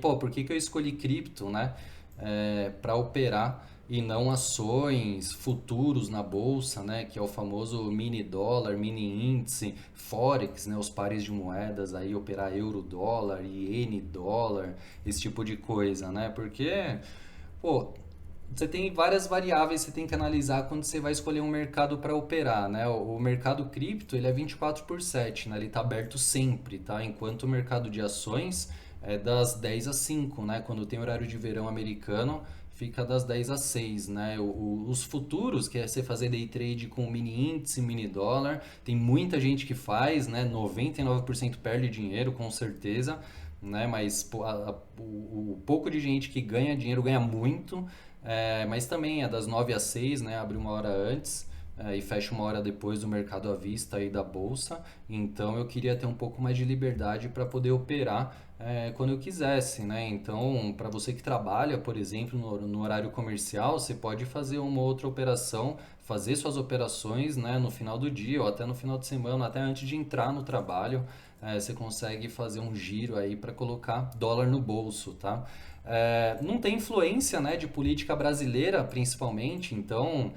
pô, por que que eu escolhi cripto, né? Para operar e não ações, futuros na bolsa, né? Que é o famoso mini dólar, mini índice, forex, né? Os pares de moedas aí, operar euro dólar, iene dólar, esse tipo de coisa, né? Porque, pô, você tem várias variáveis que você tem que analisar quando você vai escolher um mercado para operar, né? O mercado cripto, ele é 24/7, né? Ele está aberto sempre, tá? Enquanto o mercado de ações é das 10 às 5, né? Quando tem horário de verão americano, fica das 10 às 6, né? Os futuros, que é você fazer day trade com mini índice, mini dólar, tem muita gente que faz, né? 99% perde dinheiro, com certeza, né? Mas pô, o pouco de gente que ganha dinheiro ganha muito, mas também é das 9 às 6, né? Abre uma hora antes, e fecha uma hora depois do mercado à vista aí da bolsa. Então eu queria ter um pouco mais de liberdade para poder operar quando eu quisesse, né? Então, para você que trabalha, por exemplo, no horário comercial, você pode fazer uma outra operação, fazer suas operações, né, no final do dia ou até no final de semana, até antes de entrar no trabalho, você consegue fazer um giro aí para colocar dólar no bolso, tá? Não tem influência, né, de política brasileira, principalmente, então,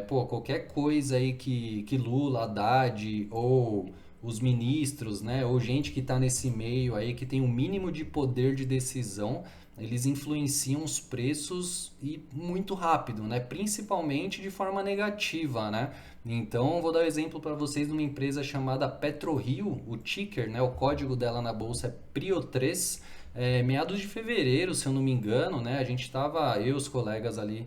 pô, qualquer coisa aí que Lula, Haddad ou os ministros, né, ou gente que está nesse meio aí que tem um mínimo de poder de decisão, eles influenciam os preços e muito rápido, né, principalmente de forma negativa, né? Então, vou dar um exemplo para vocês de uma empresa chamada PetroRio, o ticker, né, o código dela na bolsa é PRIO3. Meados de fevereiro, se eu não me engano, né, a gente estava, eu e os colegas ali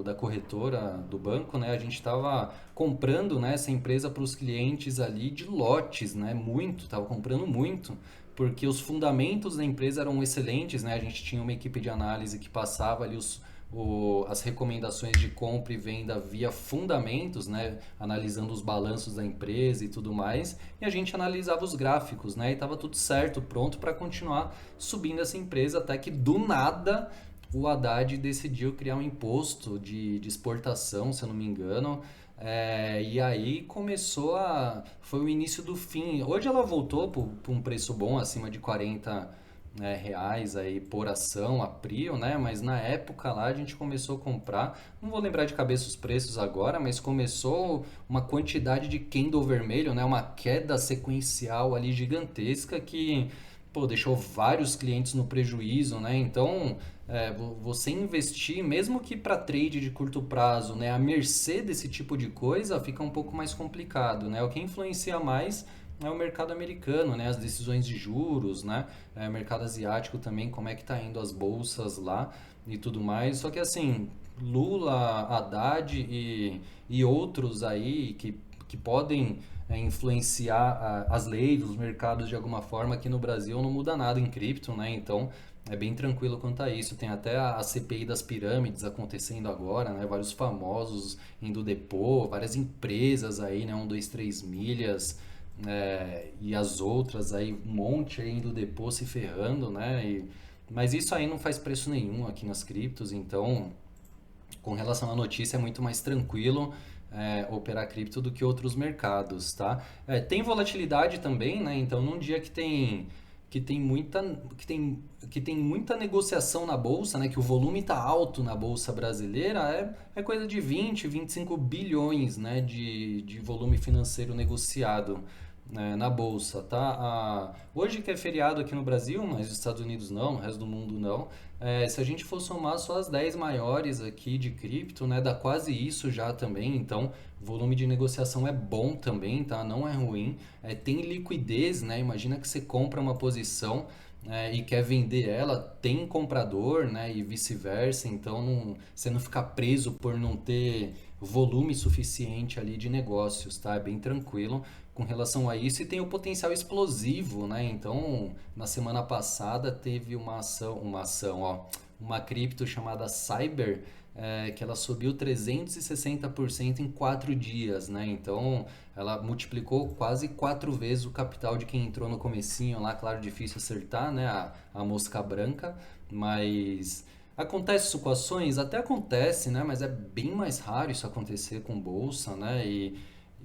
da corretora do banco, né, a gente estava comprando, né, essa empresa para os clientes ali de lotes, né, muito, estava comprando muito, porque os fundamentos da empresa eram excelentes, né, a gente tinha uma equipe de análise que passava ali as recomendações de compra e venda via fundamentos, né, analisando os balanços da empresa e tudo mais, e a gente analisava os gráficos, né, e estava tudo certo, pronto para continuar subindo essa empresa, até que do nada o Haddad decidiu criar um imposto de exportação, se eu não me engano, e aí começou a. Foi o início do fim. Hoje ela voltou para um preço bom, acima de 40, né, reais aí por ação, a Prio, né? Mas na época lá a gente começou a comprar. Não vou lembrar de cabeça os preços agora, mas começou uma quantidade de candle vermelho, né? Uma queda sequencial ali gigantesca que, pô, deixou vários clientes no prejuízo, né? Então, você investir, mesmo que para trade de curto prazo, né, à mercê desse tipo de coisa, fica um pouco mais complicado, né? O que influencia mais é o mercado americano, né? As decisões de juros, né? O mercado asiático também, como é que tá indo as bolsas lá e tudo mais. Só que assim, Lula, Haddad e outros aí que podem influenciar as leis, os mercados de alguma forma. Aqui no Brasil não muda nada em cripto, né? Então é bem tranquilo quanto a isso. Tem até a CPI das pirâmides acontecendo agora, né? Vários famosos indo depor, várias empresas aí, né? 1, 2, 3 milhas, e as outras aí, um monte aí indo depor, se ferrando, né? Mas isso aí não faz preço nenhum aqui nas criptos, então com relação à notícia é muito mais tranquilo operar cripto do que outros mercados, tá? Tem volatilidade também, né? Então, num dia que tem muita que tem muita negociação na bolsa, né? Que o volume está alto na bolsa brasileira, é coisa de 25 bilhões, né? De volume financeiro negociado, né, na bolsa, tá? Hoje que é feriado aqui no Brasil, mas nos Estados Unidos não, no resto do mundo não. Se a gente for somar só as 10 maiores aqui de cripto, né, dá quase isso já também. Então, volume de negociação é bom também, tá? Não é ruim. Tem liquidez, né? Imagina que você compra uma posição e quer vender ela, tem comprador, né? E vice-versa. Então, você não fica preso por não ter volume suficiente ali de negócios, tá? É bem tranquilo com relação a isso e tem o potencial explosivo, né? Então, na semana passada teve uma ação, ó, uma cripto chamada Cyber, que ela subiu 360% em 4 dias, né? Então, ela multiplicou quase 4 vezes o capital de quem entrou no comecinho lá, claro, difícil acertar, né? A mosca branca, mas acontece isso com ações? Até acontece, né? Mas é bem mais raro isso acontecer com bolsa, né?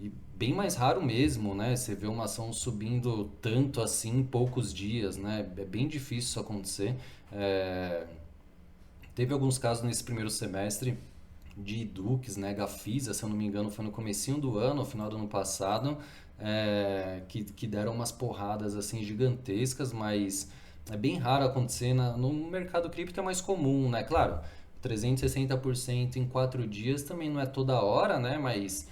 e bem mais raro mesmo, né? Você vê uma ação subindo tanto assim em poucos dias, né? É bem difícil isso acontecer. É, teve alguns casos nesse primeiro semestre de Dukes, né, Gafisa, se eu não me engano, foi no comecinho do ano, no final do ano passado, que deram umas porradas assim gigantescas, mas é bem raro acontecer no mercado cripto é mais comum, né? Claro, 360% em 4 dias também não é toda hora, né? Mas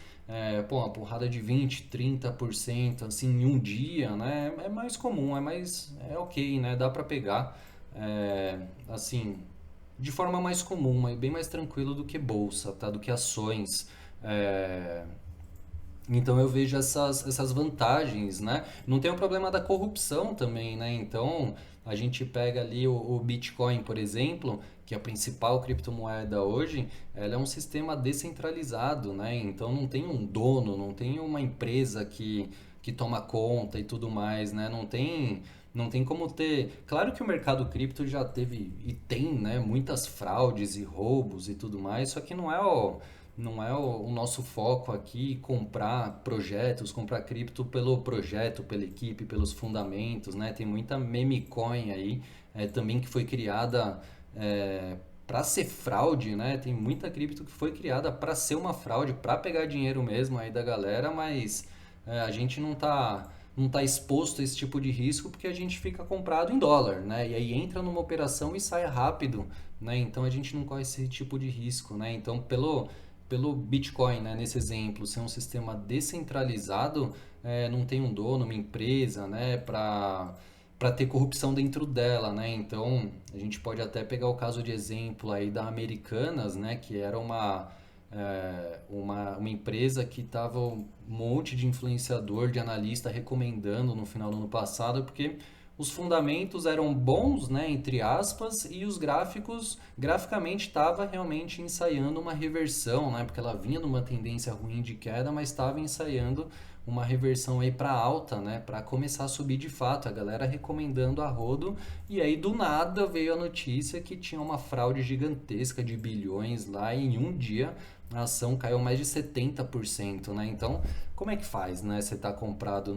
pô, uma porrada de 20, 30% assim em um dia, né? É mais comum, é ok, né? Dá pra pegar. Assim, de forma mais comum, mas bem mais tranquilo do que bolsa, tá? Do que ações. É, então eu vejo essas vantagens, né? Não tem o problema da corrupção também, né? Então a gente pega ali o Bitcoin, por exemplo, que é a principal criptomoeda hoje, ela é um sistema descentralizado, né? Então não tem um dono, não tem uma empresa que toma conta e tudo mais, né? Não tem como ter. Claro que o mercado cripto já teve e tem, né, muitas fraudes e roubos e tudo mais, só que não é o nosso foco aqui comprar projetos, comprar cripto pelo projeto, pela equipe, pelos fundamentos, né? Tem muita meme coin aí também que foi criada para ser fraude, né? Tem muita cripto que foi criada para ser uma fraude, para pegar dinheiro mesmo aí da galera, mas a gente não tá exposto a esse tipo de risco porque a gente fica comprado em dólar, né? E aí entra numa operação e sai rápido, né? Então a gente não corre esse tipo de risco, né? Então pelo Bitcoin, né, nesse exemplo, ser um sistema descentralizado, não tem um dono, uma empresa, né, para ter corrupção dentro dela, né? Então, a gente pode até pegar o caso de exemplo aí da Americanas, né, que era uma empresa que tava um monte de influenciador, de analista recomendando no final do ano passado, porque os fundamentos eram bons, né, entre aspas, e os gráficos, graficamente estava realmente ensaiando uma reversão, né, porque ela vinha numa tendência ruim de queda, mas estava ensaiando uma reversão aí para alta, né, para começar a subir de fato, a galera recomendando a rodo, e aí do nada veio a notícia que tinha uma fraude gigantesca de bilhões lá e em um dia a ação caiu mais de 70%, né? Então, como é que faz, né? Você tá comprado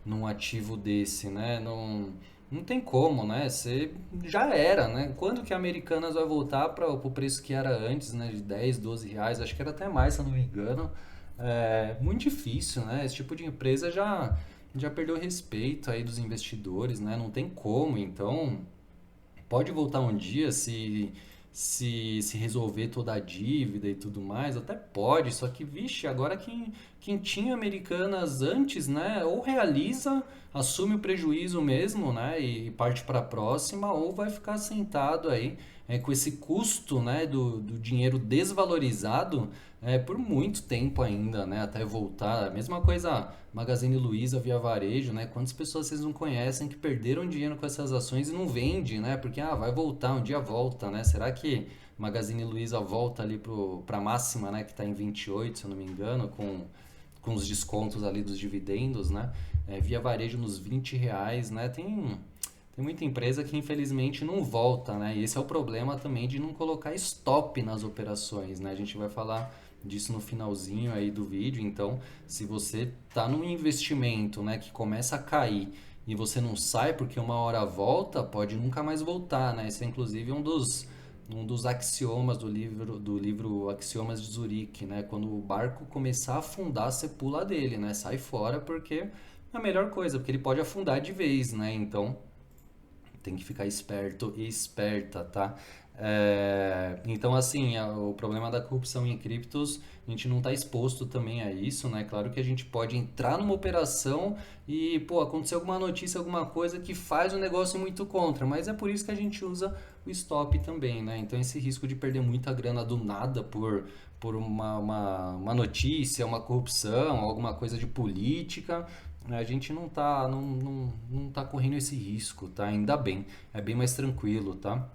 num ativo desse, né? Não tem como, né? Você já era, né? Quando que a Americanas vai voltar para o preço que era antes, né? De 10, 12 reais, acho que era até mais, se eu não me engano. É muito difícil, né? Esse tipo de empresa já perdeu o respeito aí dos investidores, né? Não tem como, então pode voltar um dia se resolver toda a dívida e tudo mais, até pode, só que, vixe, agora quem tinha Americanas antes, né, ou realiza, assume o prejuízo mesmo, né, e parte para a próxima, ou vai ficar sentado aí com esse custo, né, do dinheiro desvalorizado por muito tempo ainda, né, até voltar. A mesma coisa Magazine Luiza via varejo, né? Quantas pessoas vocês não conhecem que perderam dinheiro com essas ações e não vende, né? Porque vai voltar, um dia volta, né? Será que Magazine Luiza volta ali para máxima, né? Que está em 28, se eu não me engano, com os descontos ali dos dividendos, né? Via varejo nos 20 reais, né? Tem muita empresa que infelizmente não volta, né? E esse é o problema também de não colocar stop nas operações, né? A gente vai falar disso no finalzinho aí do vídeo. Então, se você tá num investimento, né, que começa a cair e você não sai porque uma hora volta, pode nunca mais voltar, né? Esse é inclusive um dos axiomas do livro Axiomas de Zurique, né? Quando o barco começar a afundar, você pula dele, né? Sai fora porque é a melhor coisa, porque ele pode afundar de vez, né? Então, tem que ficar esperto e esperta, tá? Então, assim, o problema da corrupção em criptos, a gente não está exposto também a isso, né? Claro que a gente pode entrar numa operação e, pô, acontecer alguma notícia, alguma coisa que faz o negócio muito contra, mas é por isso que a gente usa o stop também, né? Então, esse risco de perder muita grana do nada por uma notícia, uma corrupção, alguma coisa de política, a gente não tá correndo esse risco, tá? Ainda bem, é bem mais tranquilo, tá?